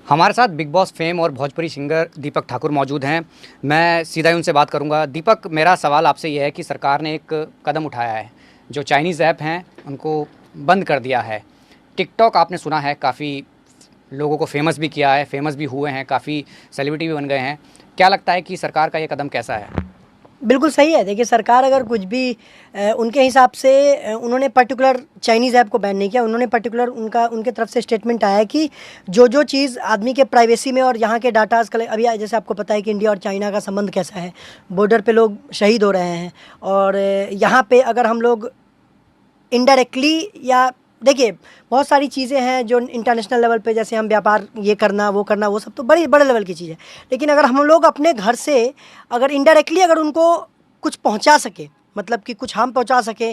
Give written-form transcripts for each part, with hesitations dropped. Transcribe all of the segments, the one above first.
हमारे साथ big boss fame और भोजपुरी सिंगर दीपक ठाकुर मौजूद हैं। मैं सीधा ही उनसे बात करूंगा। दीपक, मेरा सवाल आपसे ये है कि सरकार ने एक कदम उठाया है, जो चाइनीज़ ऐप हैं उनको बंद कर दिया है। टिकटॉक आपने सुना है, काफ़ी लोगों को फेमस भी किया है, फेमस भी हुए हैं, काफ़ी सेलिब्रिटी भी बन गए हैं। क्या लगता है कि सरकार का ये कदम कैसा है? बिल्कुल सही है। देखिए, सरकार अगर कुछ भी उनके हिसाब से उन्होंने पर्टिकुलर चाइनीज़ ऐप को बैन नहीं किया। उन्होंने पर्टिकुलर उनके तरफ से स्टेटमेंट आया है कि जो चीज़ आदमी के प्राइवेसी में और यहाँ के डाटाज कलेक्ट, अभी जैसे आपको पता है कि इंडिया और चाइना का संबंध कैसा है, बॉर्डर पे लोग शहीद हो रहे हैं। और यहाँ पे अगर हम लोग इनडायरेक्टली या देखिए, बहुत सारी चीज़ें हैं जो इंटरनेशनल लेवल पे, जैसे हम व्यापार ये करना वो सब तो बड़े बड़े लेवल की चीज़ है। लेकिन अगर हम लोग अपने घर से अगर इनडायरेक्टली अगर उनको कुछ पहुंचा सके, मतलब कि कुछ हम पहुंचा सके,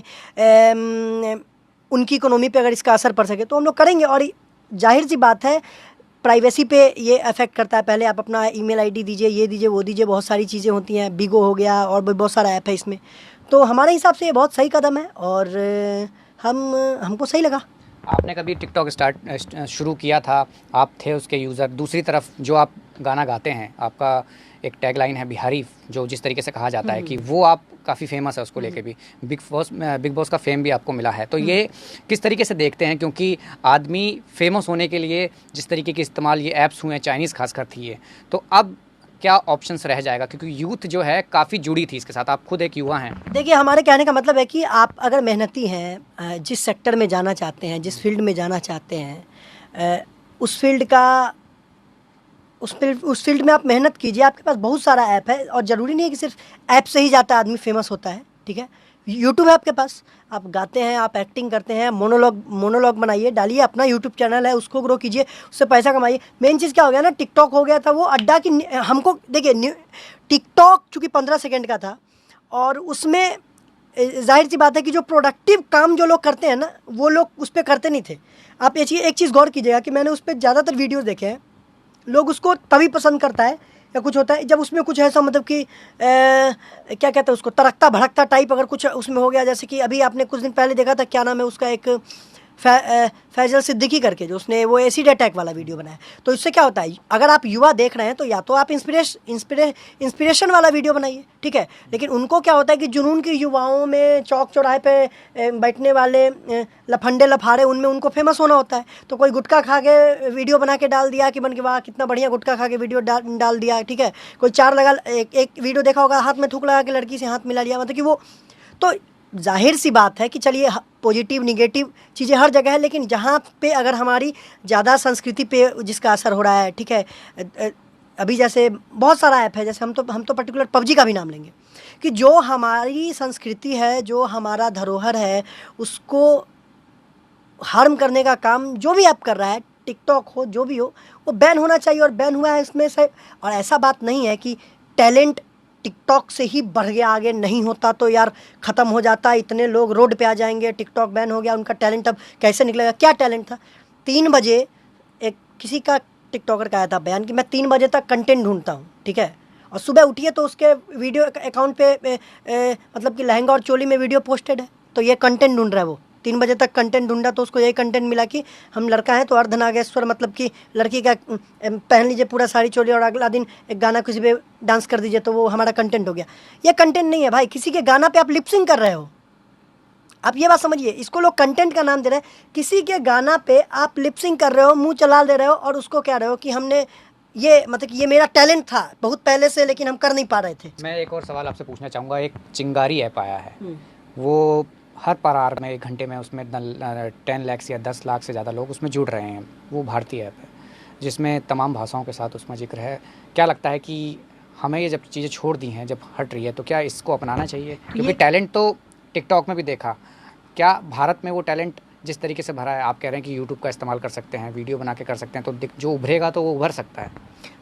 उनकी इकोनॉमी पे अगर इसका असर पड़ सके तो हम लोग करेंगे। और जाहिर सी बात है, प्राइवेसी पे ये अफेक्ट करता है। पहले आप अपना ईमेल आईडी दीजिए, ये दीजिए, वो दीजिए, बहुत सारी चीज़ें होती हैं, बिगो हो गया और भी बहुत सारा ऐप है इसमें। तो हमारे हिसाब से ये बहुत सही कदम है और हमको सही लगा। आपने कभी टिकटॉक शुरू किया था, आप थे उसके यूज़र। दूसरी तरफ जो आप गाना गाते हैं, आपका एक टैगलाइन है बिहारी, जो जिस तरीके से कहा जाता है कि वो आप काफ़ी फेमस है, उसको लेके भी बिग बॉस का फेम भी आपको मिला है। तो ये किस तरीके से देखते हैं? क्योंकि आदमी फेमस होने के लिए जिस तरीके के इस्तेमाल ये ऐप्स हुए हैं, चाइनीज़ खासकर थी ये, तो अब क्या ऑप्शंस रह जाएगा? क्योंकि यूथ जो है काफ़ी जुड़ी थी इसके साथ। आप खुद एक युवा हैं। देखिए, हमारे कहने का मतलब है कि आप अगर मेहनती हैं, जिस सेक्टर में जाना चाहते हैं, जिस फील्ड में जाना चाहते हैं, उस फील्ड में आप मेहनत कीजिए। आपके पास बहुत सारा ऐप है और ज़रूरी नहीं है कि सिर्फ ऐप से ही जाता आदमी फेमस होता है। ठीक है, यूट्यूब है आपके पास, आप गाते हैं, आप एक्टिंग करते हैं, मोनोलॉग बनाइए, डालिए, अपना यूट्यूब चैनल है, उसको ग्रो कीजिए, उससे पैसा कमाइए। मेन चीज़ क्या हो गया ना, टिकटॉक हो गया था वो अड्डा की। हमको देखिए, टिकटॉक चूँकि 15 सेकेंड का था और उसमें जाहिर सी बात है कि जो प्रोडक्टिव काम जो लोग करते हैं ना, वो लोग उस पर करते नहीं थे। आप एक चीज़ गौर कीजिएगा कि मैंने उस पर ज़्यादातर वीडियोज़ देखे हैं, लोग उसको तभी पसंद करता है या कुछ होता है जब उसमें कुछ ऐसा, मतलब कि क्या कहते हैं उसको, तड़कता भड़कता टाइप अगर कुछ उसमें हो गया। जैसे कि अभी आपने कुछ दिन पहले देखा था, क्या नाम है उसका, एक फैजल सिद्दीकी करके, जो उसने वो एसिड अटैक वाला वीडियो बनाया। तो इससे क्या होता है, अगर आप युवा देख रहे हैं तो या तो आप इंस्पिरेशन वाला वीडियो बनाइए, ठीक है। लेकिन उनको क्या होता है कि जुनून की युवाओं में चौक चौराहे पे बैठने वाले लफंडे लफाड़े, उनमें उनको फेमस होना होता है। तो कोई गुटखा खा के वीडियो बना के डाल दिया कि बन के वाह कितना बढ़िया गुटखा खा के वीडियो डाल दिया, ठीक है। कोई चार लगा, एक वीडियो देखा होगा, हाथ में थूक लगा के लड़की से हाथ मिला लिया, मतलब कि वो तो जाहिर सी बात है कि चलिए, पॉजिटिव निगेटिव चीज़ें हर जगह है, लेकिन जहाँ पे अगर हमारी ज़्यादा संस्कृति पे जिसका असर हो रहा है, ठीक है। अभी जैसे बहुत सारा ऐप है, जैसे हम तो पर्टिकुलर पबजी का भी नाम लेंगे, कि जो हमारी संस्कृति है, जो हमारा धरोहर है, उसको हार्म करने का काम जो भी ऐप कर रहा है, टिकटॉक हो, जो भी हो, वो बैन होना चाहिए। और बैन हुआ है इसमें से। और ऐसा बात नहीं है कि टैलेंट टिकटॉक से ही बढ़ गया, आगे नहीं होता तो यार ख़त्म हो जाता, इतने लोग रोड पे आ जाएंगे, टिकटॉक बैन हो गया, उनका टैलेंट अब कैसे निकलेगा? क्या टैलेंट था? 3 बजे एक किसी का टिकटॉकर का आया था बयान कि मैं 3 बजे तक कंटेंट ढूंढता हूँ, ठीक है। और सुबह उठिए तो उसके वीडियो अकाउंट पे मतलब कि लहंगा और चोली में वीडियो पोस्टेड है। तो ये कंटेंट ढूंढ रहा है वो, 3 बजे तक कंटेंट ढूंढा, तो उसको यही कंटेंट मिला कि हम लड़का है तो अर्धनागेश्वर, मतलब कि लड़की का पहन लीजिए पूरा साड़ी चोली और अगला दिन एक गाना किसी पे डांस कर दीजिए, तो वो हमारा कंटेंट हो गया। ये कंटेंट नहीं है भाई, किसी के गाना पे आप लिपसिंग कर रहे हो। आप ये बात समझिए, इसको लोग कंटेंट का नाम दे रहे हैं। किसी के गाना पे आप लिपसिंग कर रहे हो, मुंह चला दे रहे हो और उसको कह रहे हो कि हमने ये, मतलब कि ये मेरा टैलेंट था बहुत पहले से, लेकिन हम कर नहीं पा रहे थे। मैं एक और सवाल आपसे पूछना चाहूँगा। एक चिंगारी ऐप आया है, वो हर प्रकार में 1 घंटे में उसमें 10 लाख या 10 लाख से ज़्यादा लोग उसमें जुड़ रहे हैं। वो भारतीय ऐप है जिसमें तमाम भाषाओं के साथ उसमें जिक्र है। क्या लगता है कि हमें ये जब चीज़ें छोड़ दी हैं, जब हट रही है, तो क्या इसको अपनाना चाहिए? क्योंकि टैलेंट तो टिकटॉक में भी देखा। क्या भारत में वो टैलेंट जिस तरीके से भरा है, आप कह रहे हैं कि यूट्यूब का इस्तेमाल कर सकते हैं, वीडियो बना के कर सकते हैं, तो जो उभरेगा तो वो उभर सकता है।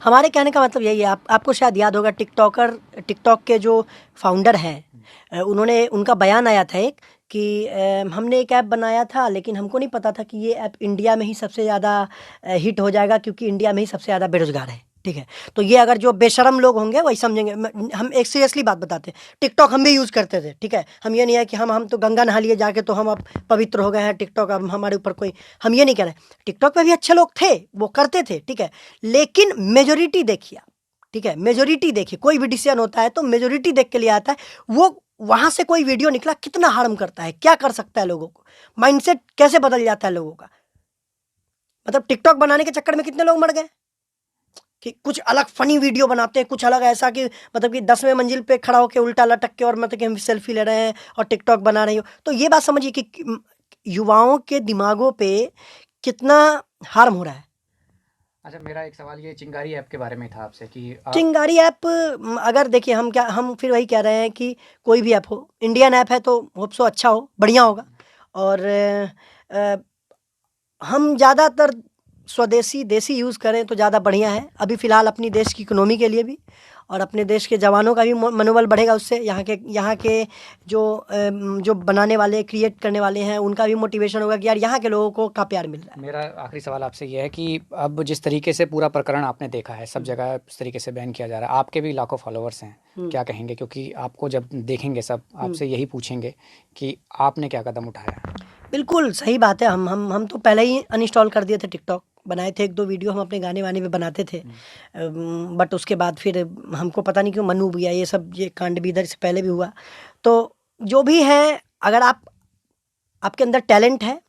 हमारे कहने का मतलब यही है। आपको शायद याद होगा, टिकटॉक के जो फाउंडर हैं, उन्होंने, उनका बयान आया था एक कि हमने एक ऐप बनाया था, लेकिन हमको नहीं पता था कि ये ऐप इंडिया में ही सबसे ज़्यादा हिट हो जाएगा, क्योंकि इंडिया में ही सबसे ज़्यादा बेरोजगार है। ठीक है। तो ये अगर जो बेशरम लोग होंगे वही समझेंगे। हम एक सीरियसली बात बताते हैं, टिकटॉक हम भी यूज़ करते थे, ठीक है। हम ये नहीं है कि हम तो गंगा नहा लिए जाके तो हम अब पवित्र हो गए हैं, टिकटॉक अब हमारे ऊपर कोई, हम ये नहीं कह रहे। टिकटॉक पे भी अच्छे लोग थे, वो करते थे, ठीक है। लेकिन मेजोरिटी देखिए, ठीक है, मेजोरिटी देखिए, कोई भी डिसीजन होता है तो मेजोरिटी देख के लिए आता है। वो वहाँ से कोई वीडियो निकला कितना हार्म करता है, क्या कर सकता है लोगों को, माइंडसेट कैसे बदल जाता है लोगों का। मतलब टिकटॉक बनाने के चक्कर में कितने लोग मर गए कि कुछ अलग फनी वीडियो बनाते हैं, कुछ अलग ऐसा कि मतलब कि 10वें मंजिल पे खड़ा होकर उल्टा लटक के और मतलब कि हम सेल्फी ले रहे हैं और टिकटॉक बना रहे हो। तो ये बात समझिए कि युवाओं के दिमागों पे कितना हार्म हो रहा है। अच्छा, मेरा एक सवाल ये चिंगारी ऐप के बारे में था आपसे कि चिंगारी ऐप, अगर देखिए हम फिर वही कह रहे हैं कि कोई भी ऐप हो, इंडियन ऐप है तो होप सो अच्छा हो, बढ़िया होगा। और हम ज़्यादातर स्वदेशी देसी यूज़ करें तो ज़्यादा बढ़िया है। अभी फ़िलहाल अपनी देश की इकोनॉमी के लिए भी और अपने देश के जवानों का भी मनोबल बढ़ेगा उससे। यहाँ के जो बनाने वाले, क्रिएट करने वाले हैं, उनका भी मोटिवेशन होगा कि यार यहाँ के लोगों को का प्यार मिल रहा है। मेरा आखिरी सवाल आपसे ये है कि अब जिस तरीके से पूरा प्रकरण आपने देखा है, सब जगह इस तरीके से बैन किया जा रहा है, आपके भी लाखों फॉलोअर्स हैं, क्या कहेंगे? क्योंकि आपको जब देखेंगे सब आपसे यही पूछेंगे कि आपने क्या कदम उठाया। बिल्कुल सही बात है। हम तो पहले ही अनइंस्टॉल कर दिए थे टिकटॉक। बनाए थे 1-2 वीडियो हम अपने गाने वाने पे बनाते थे, बट उसके बाद फिर हमको पता नहीं क्यों मन उब गया। ये कांड भी इधर से पहले भी हुआ। तो जो भी है, अगर आपके अंदर टैलेंट है,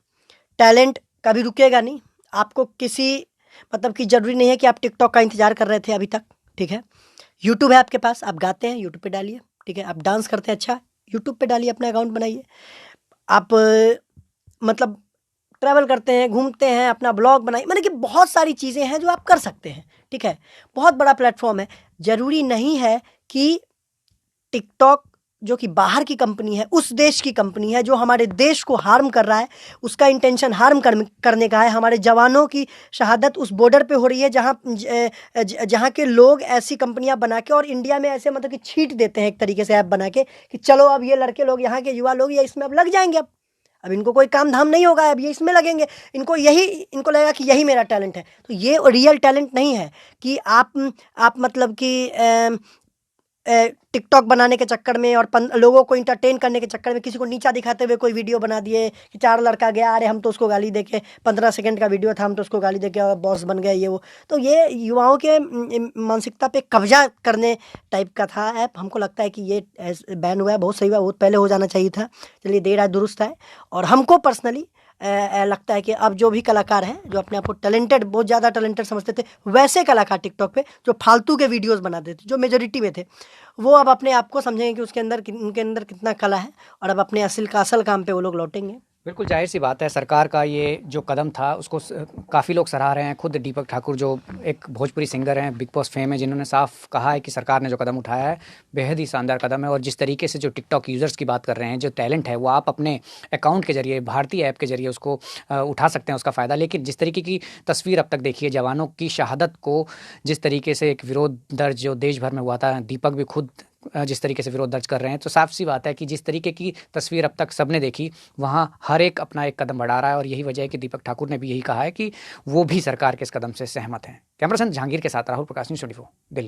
टैलेंट कभी रुकेगा नहीं। आपको किसी मतलब कि ज़रूरी नहीं है कि आप टिकटॉक का इंतज़ार कर रहे थे अभी तक, ठीक है। यूट्यूब है आपके पास, आप गाते हैं यूट्यूब पे डालिए, ठीक है। आप डांस करते हैं, अच्छा, यूट्यूब पे डालिए, अपना अकाउंट बनाइए। आप मतलब ट्रैवल करते हैं, घूमते हैं, अपना ब्लॉग बनाइए। मतलब कि बहुत सारी चीज़ें हैं जो आप कर सकते हैं, ठीक है। बहुत बड़ा प्लेटफॉर्म है। ज़रूरी नहीं है कि टिकटॉक जो कि बाहर की कंपनी है, उस देश की कंपनी है जो हमारे देश को हार्म कर रहा है, उसका इंटेंशन हार्म करने का है। हमारे जवानों की शहादत उस बॉर्डर पे हो रही है जहाँ के लोग ऐसी कंपनियां बना के और इंडिया में ऐसे मतलब कि छीट देते हैं एक तरीके से ऐप बना के कि चलो अब ये लड़के लोग, यहाँ के युवा लोग, ये इसमें अब लग जाएंगे। अब इनको कोई काम धाम नहीं होगा, अब ये इसमें लगेंगे। इनको लगेगा कि यही मेरा टैलेंट है। तो ये रियल टैलेंट नहीं है कि आप मतलब कि टिकटॉक बनाने के चक्कर में और लोगों को इंटरटेन करने के चक्कर में किसी को नीचा दिखाते हुए कोई वीडियो बना दिए कि 4 लड़का गया, अरे हम तो उसको गाली देके, 15 सेकंड का वीडियो था, हम तो उसको गाली देके बॉस बन गए, ये वो। तो ये युवाओं के मानसिकता पे कब्जा करने टाइप का था ऐप। हमको लगता है कि ये बैन हुआ है, बहुत सही हुआ, बहुत पहले हो जाना चाहिए था। चलिए, देर आए दुरुस्त है। और हमको पर्सनली लगता है कि अब जो भी कलाकार हैं जो अपने आप को टैलेंटेड, बहुत ज़्यादा टैलेंटेड समझते थे, वैसे कलाकार टिकटॉक पे जो फालतू के वीडियोस बनाते थे, जो मेजोरिटी में थे, वो अब अपने आप को समझेंगे कि उनके अंदर कितना कला है और अब अपने असल काम पे वो लोग लौटेंगे। बिल्कुल जाहिर सी बात है, सरकार का ये जो कदम था उसको काफ़ी लोग सराह रहे हैं। खुद दीपक ठाकुर जो एक भोजपुरी सिंगर हैं, बिग बॉस फेम है, जिन्होंने साफ कहा है कि सरकार ने जो कदम उठाया है बेहद ही शानदार कदम है। और जिस तरीके से जो टिकटॉक यूज़र्स की बात कर रहे हैं, जो टैलेंट है वो आप अपने अकाउंट के जरिए, भारतीय ऐप के जरिए उसको उठा सकते हैं, उसका फ़ायदा। लेकिन जिस तरीके की तस्वीर अब तक देखी है, जवानों की शहादत को जिस तरीके से एक विरोध दर्ज जो देश भर में हुआ था, दीपक भी खुद जिस तरीके से विरोध दर्ज कर रहे हैं, तो साफ सी बात है कि जिस तरीके की तस्वीर अब तक सबने देखी, वहाँ हर एक अपना एक कदम बढ़ा रहा है। और यही वजह है कि दीपक ठाकुर ने भी यही कहा है कि वो भी सरकार के इस कदम से सहमत हैं। कैमरा पर्सन जहांगीर के साथ राहुल प्रकाश, न्यूज़ 24 दिल्ली।